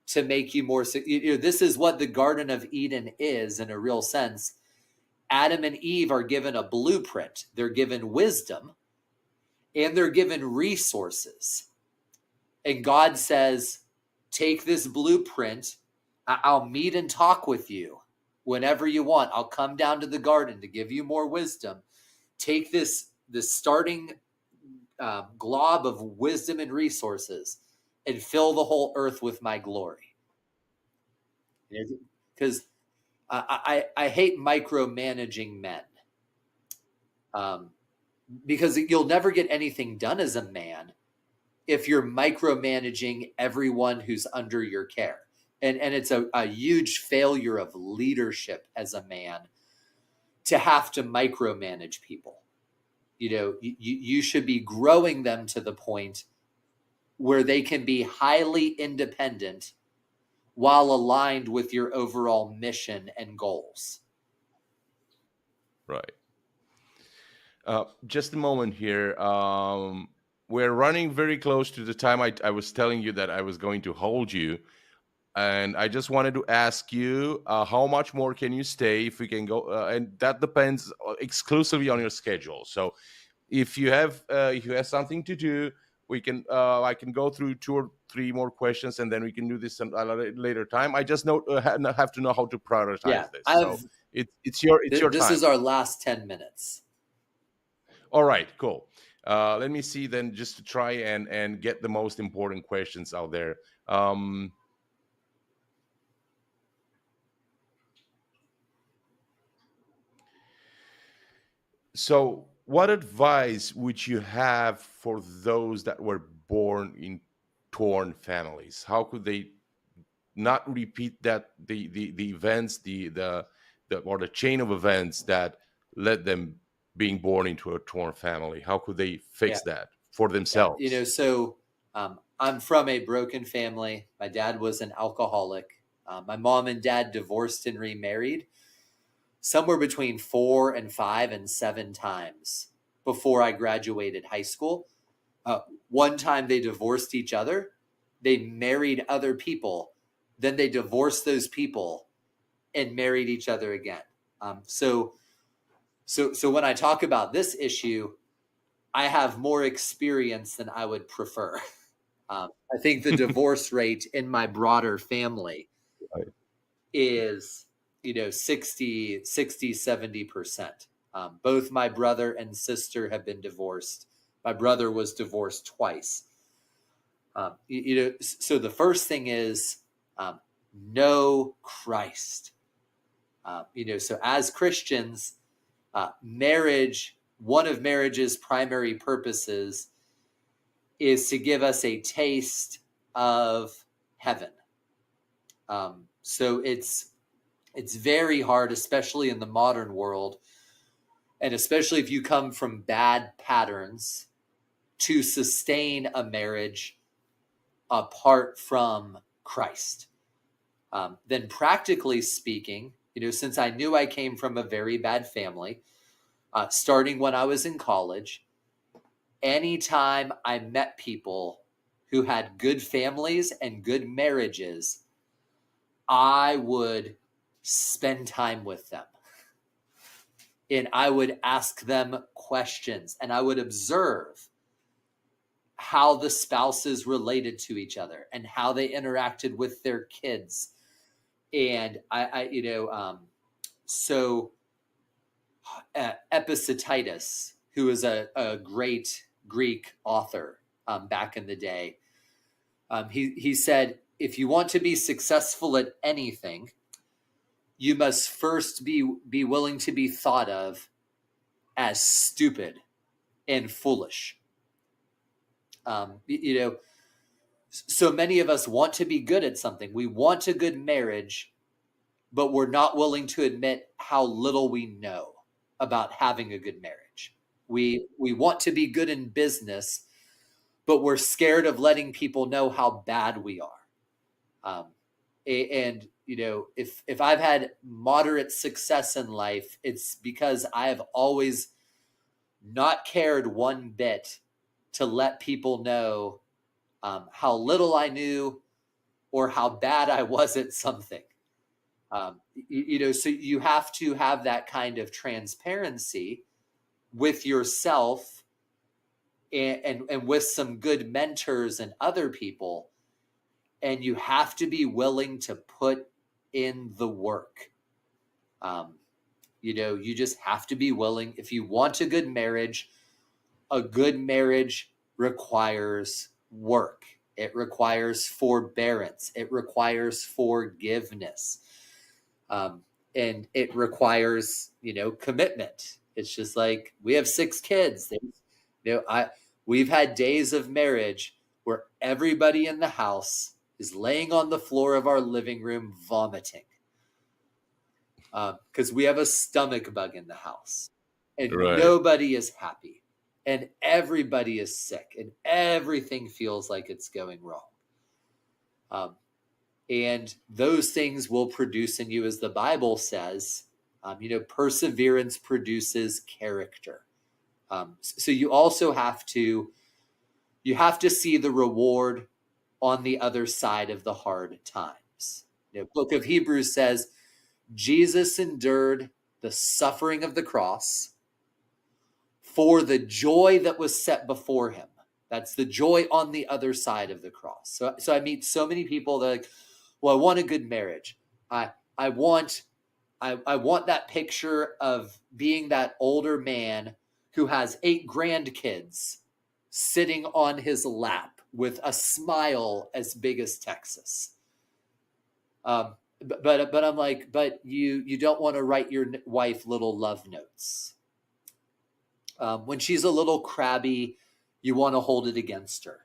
to make you more? This is what the Garden of Eden is in a real sense. Adam and Eve are given a blueprint. They're given wisdom and they're given resources. And God says, take this blueprint. I'll meet and talk with you whenever you want. I'll come down to the garden to give you more wisdom. Take this starting glob of wisdom and resources and fill the whole earth with my glory. Because I hate micromanaging men. Because you'll never get anything done as a man if you're micromanaging everyone who's under your care. And it's a huge failure of leadership as a man to have to micromanage people. You should be growing them to the point where they can be highly independent while aligned with your overall mission and goals. Right. Just a moment here. We're running very close to the time I was telling you that I was going to hold you. And I just wanted to ask you, how much more can you stay if we can go? And that depends exclusively on your schedule. So if you have something to do, we can I can go through 2 or 3 more questions, and then we can do this at a later time. I just have to know how to prioritize this. So it's your time. This is our last 10 minutes. All right, cool. Let me see then, just to try and get the most important questions out there. So what advice would you have for those that were born in torn families? How could they not repeat that the events, the or the chain of events that led them being born into a torn family? How could they fix that for themselves? You know, so I'm from a broken family. My dad was an alcoholic. My mom and dad divorced and remarried somewhere between 4 and 5 and 7 times before I graduated high school. One time they divorced each other. They married other people. Then they divorced those people and married each other again. So when I talk about this issue, I have more experience than I would prefer. I think the divorce rate in my broader family is, 60, 70%. Both my brother and sister have been divorced. My brother was divorced twice. So the first thing is know Christ. So as Christians, marriage, one of marriage's primary purposes is to give us a taste of heaven. So it's very hard, especially in the modern world, and especially if you come from bad patterns, to sustain a marriage apart from Christ. Then practically speaking, since I knew I came from a very bad family, starting when I was in college, anytime I met people who had good families and good marriages, I would spend time with them. And I would ask them questions, and I would observe how the spouses related to each other and how they interacted with their kids. And Epictetus, who was a great Greek author back in the day, he said, if you want to be successful at anything, you must first be willing to be thought of as stupid and foolish. So many of us want to be good at something. We want a good marriage, but we're not willing to admit how little we know about having a good marriage. We want to be good in business, but we're scared of letting people know how bad we are. If I've had moderate success in life, it's because I have always not cared one bit to let people know how little I knew or how bad I was at something. So you have to have that kind of transparency with yourself and with some good mentors and other people. And you have to be willing to put in the work. You just have to be willing. If you want a good marriage requires work. It requires forbearance. It requires forgiveness. And it requires, commitment. It's just like, we have 6 kids. We've had days of marriage where everybody in the house is laying on the floor of our living room vomiting. Because we have a stomach bug in the house. And nobody is happy. And everybody is sick. And everything feels like it's going wrong. And those things will produce in you, as the Bible says, perseverance produces character. So you also have to see the reward on the other side of the hard times. The book of Hebrews says, Jesus endured the suffering of the cross for the joy that was set before him. That's the joy on the other side of the cross. So I meet so many people that are like, well, I want a good marriage. I want that picture of being that older man who has 8 grandkids sitting on his lap with a smile as big as Texas. But I'm like, but you don't want to write your wife little love notes. When she's a little crabby, you want to hold it against her.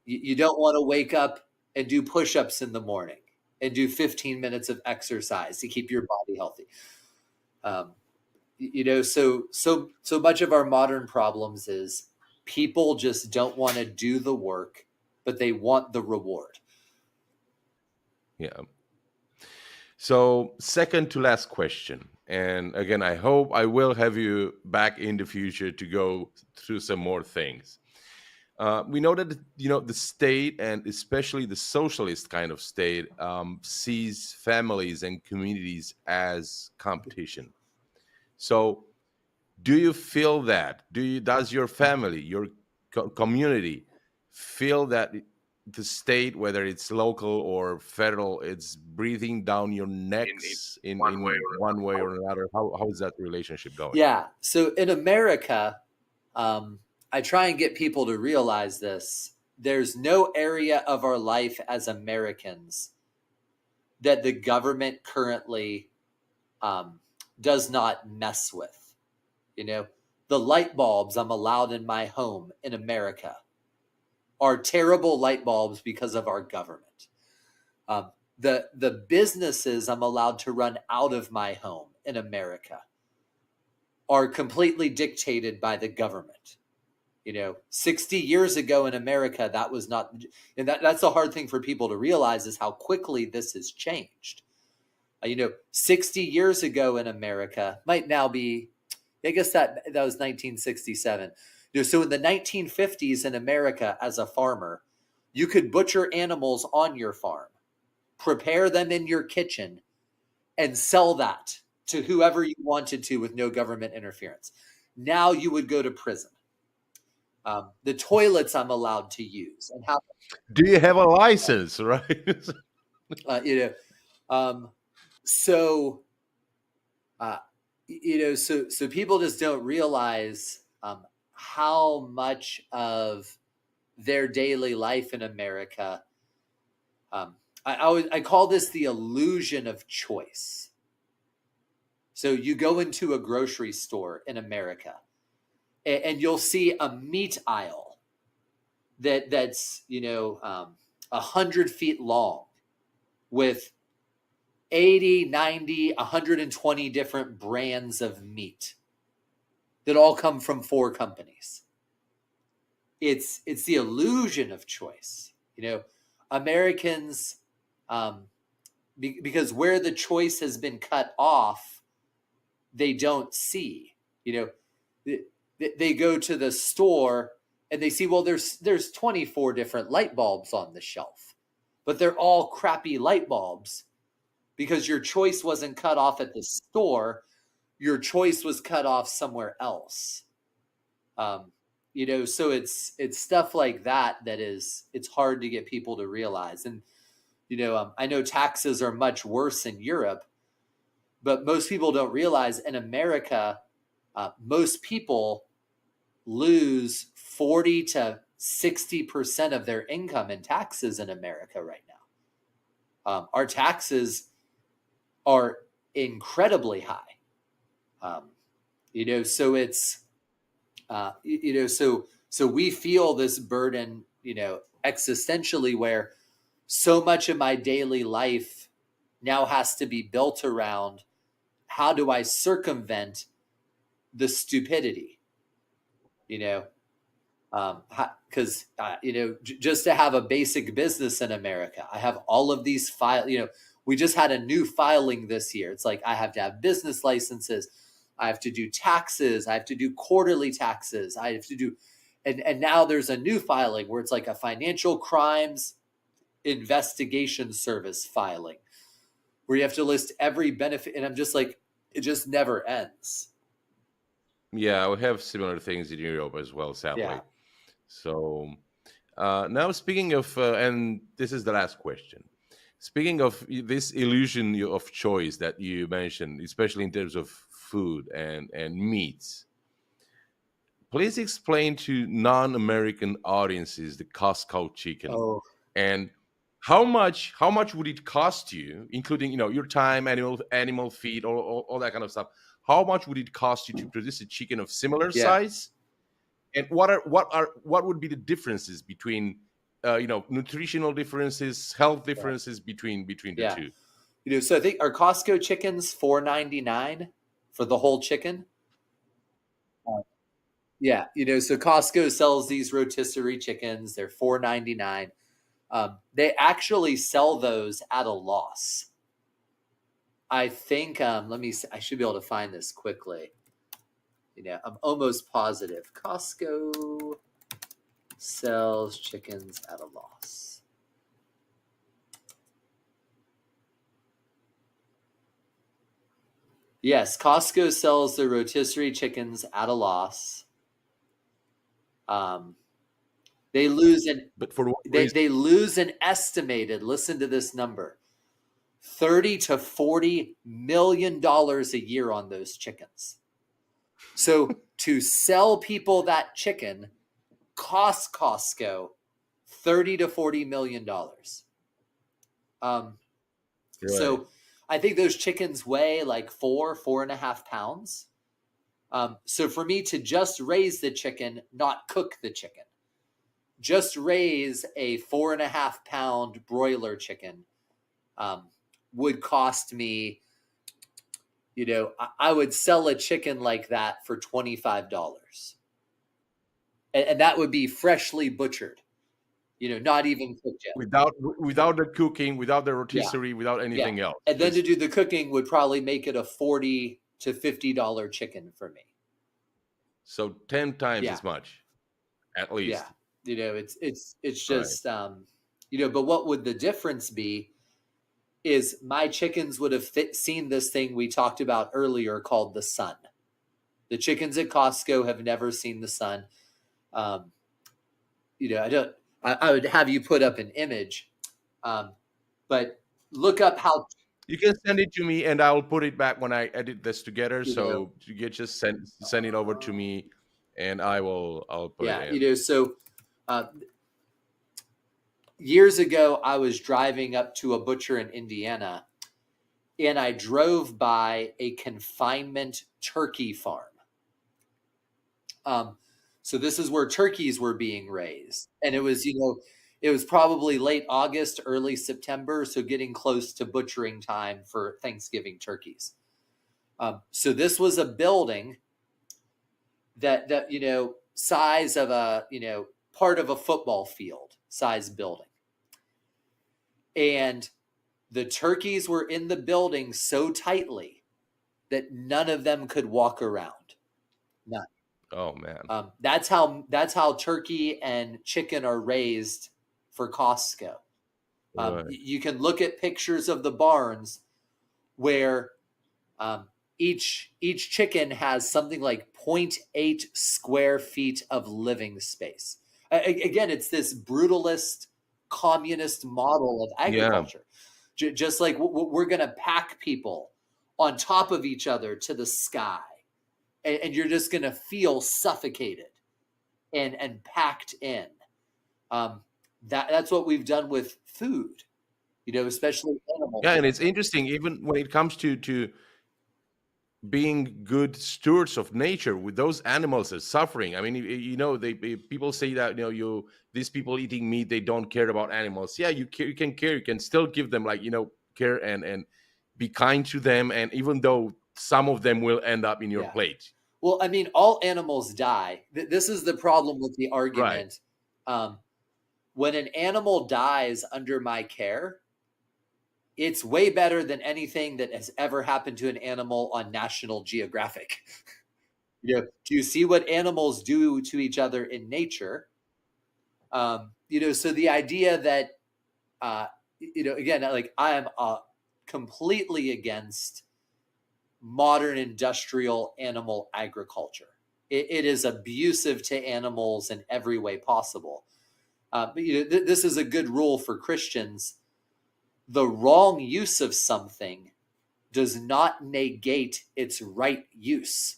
You don't want to wake up and do push-ups in the morning and do 15 minutes of exercise to keep your body healthy. So much of our modern problems is people just don't want to do the work, but they want the reward. Yeah. So second to last question. And again, I hope I will have you back in the future to go through some more things. We know that, the state, and especially the socialist kind of state, sees families and communities as competition. So do you feel that? Does your family, your community feel that the state, whether it's local or federal, it's breathing down your necks in one way or another? How is that relationship going? Yeah. So in America, I try and get people to realize this. There's no area of our life as Americans that the government currently does not mess with. The light bulbs I'm allowed in my home in America are terrible light bulbs because of our government. The businesses I'm allowed to run out of my home in America are completely dictated by the government. 60 years ago in America, that was not, and that's a hard thing for people to realize, is how quickly this has changed. 60 years ago in America might now be, I guess that was 1967. So in the 1950s in America, as a farmer, you could butcher animals on your farm, prepare them in your kitchen, and sell that to whoever you wanted to with no government interference. Now you would go to prison. The toilets I'm allowed to use, and how do you have a license, right? So people just don't realize how much of their daily life in America. I call this the illusion of choice. So you go into a grocery store in America, and you'll see a meat aisle that's 100 feet long with 80, 90, 120 different brands of meat that all come from 4 companies. It's the illusion of choice. Americans, because where the choice has been cut off, they don't see. They go to the store and they see, well, there's 24 different light bulbs on the shelf, but they're all crappy light bulbs because your choice wasn't cut off at the store. Your choice was cut off somewhere else. So it's stuff like that it's hard to get people to realize. And, I know taxes are much worse in Europe, but most people don't realize in America, most people lose 40 to 60% of their income in taxes in America right now. Our taxes are incredibly high. So it's, so we feel this burden, existentially, where so much of my daily life now has to be built around how do I circumvent the stupidity, because, just to have a basic business in America, I have all of these we just had a new filing this year. It's like I have to have business licenses. I have to do taxes. I have to do quarterly taxes. I have to do, and now there's a new filing where it's like a financial crimes investigation service filing where you have to list every benefit. And I'm just like, it just never ends. Yeah, we have similar things in Europe as well, sadly. Yeah. So now speaking of, and this is the last question. Speaking of this illusion of choice that you mentioned, especially in terms of food and meats, please explain to non-American audiences the Costco chicken. And how much would it cost you, including your time, animal feed, all that kind of stuff? How much would it cost you to produce a chicken of similar size? And what would be the differences between nutritional differences, health differences between the two. So I think our Costco chickens $4.99 for the whole chicken. So Costco sells these rotisserie chickens. They're $4.99. They actually sell those at a loss. I think, I should be able to find this quickly. I'm almost positive. Costco sells chickens at a loss. Yes, Costco sells the rotisserie chickens at a loss. They lose they lose an estimated, listen to this number, $30 to $40 million a year on those chickens. So to sell people that chicken costs Costco $30 to $40 million. So I think those chickens weigh like 4.5 pounds. So for me to just raise the chicken, not cook the chicken, just raise a 4.5 pound broiler chicken, would cost me, I would sell a chicken like that for $25. And that would be freshly butchered, not even cooked yet. Without the cooking, without the rotisserie, without anything else. And then to do the cooking would probably make it a $40 to $50 chicken for me. So 10 times as much, at least. Yeah. It's just, but what would the difference be is my chickens would have seen this thing we talked about earlier called the sun. The chickens at Costco have never seen the sun. I would have you put up an image, but look up how. You can send it to me, and I'll put it back when I edit this together. So you can just send it over to me, and I'll put it in. So years ago, I was driving up to a butcher in Indiana, and I drove by a confinement turkey farm. So this is where turkeys were being raised. And it was, it was probably late August, early September. So getting close to butchering time for Thanksgiving turkeys. So this was a building that, size of a, part of a football field size building. And the turkeys were in the building so tightly that none of them could walk around. None. Oh man. That's how turkey and chicken are raised for Costco. Right. You can look at pictures of the barns where each chicken has something like 0.8 square feet of living space. Again, it's this brutalist communist model of agriculture. Just like we're going to pack people on top of each other to the sky. And you're just going to feel suffocated and packed in. That's what we've done with food, especially animals. Yeah, and it's interesting, even when it comes to being good stewards of nature, with those animals are suffering. I mean, people say that these people eating meat, they don't care about animals. Yeah, you can care. You can still give them care and be kind to them. And even though some of them will end up in your plate. Well, I mean, all animals die. This is the problem with the argument. Right. When an animal dies under my care, it's way better than anything that has ever happened to an animal on National Geographic. Do you see what animals do to each other in nature? So the idea that, again, I am completely against modern industrial animal agriculture. It is abusive to animals in every way possible. But this is a good rule for Christians. The wrong use of something does not negate its right use.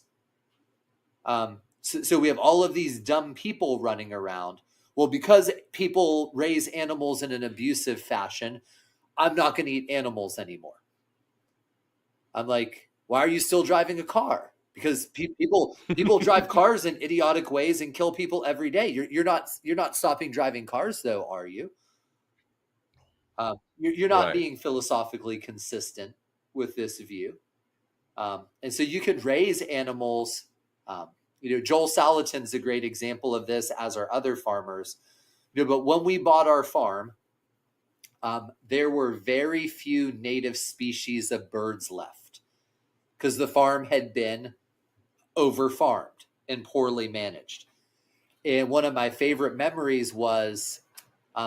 So we have all of these dumb people running around. Well, because people raise animals in an abusive fashion, I'm not going to eat animals anymore. I'm like, why are you still driving a car? because people drive cars in idiotic ways and kill people every day. You're not stopping driving cars, though, are you? You're not Right. being philosophically consistent with this view. And so you could raise animals. Joel Salatin's a great example of this, as are other farmers. But when we bought our farm, there were very few native species of birds left because the farm had been over-farmed and poorly managed. And one of my favorite memories was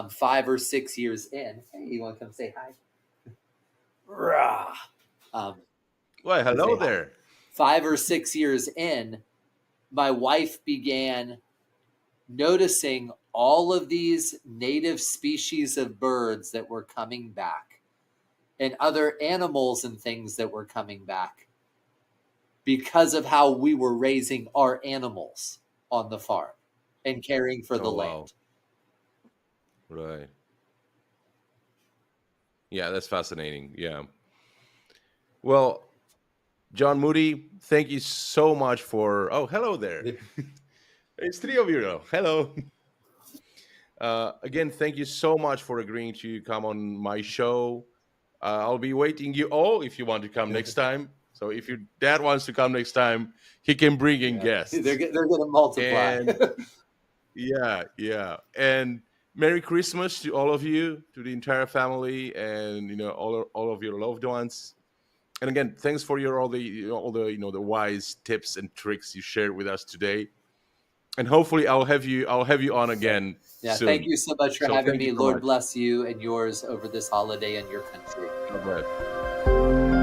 5 or 6 years in. Hey, you want to come say hi? Rah. Well, hello there. 5 or 6 years in, my wife began noticing all of these native species of birds that were coming back and other animals and things that were coming back because of how we were raising our animals on the farm and caring for the land. Right. Yeah, that's fascinating. Yeah. Well, John Moody, thank you so much for... Oh, hello there. It's 3 of you now. Hello. Again, thank you so much for agreeing to come on my show. I'll be waiting you all if you want to come next time. So if your dad wants to come next time, he can bring in guests. They're going to multiply. And, yeah. And Merry Christmas to all of you, to the entire family, and all of your loved ones. And again, thanks for all the wise tips and tricks you shared with us today. And hopefully I'll have you on again soon. Thank you so much for having me. Lord bless you and yours over this holiday in your country. God bless.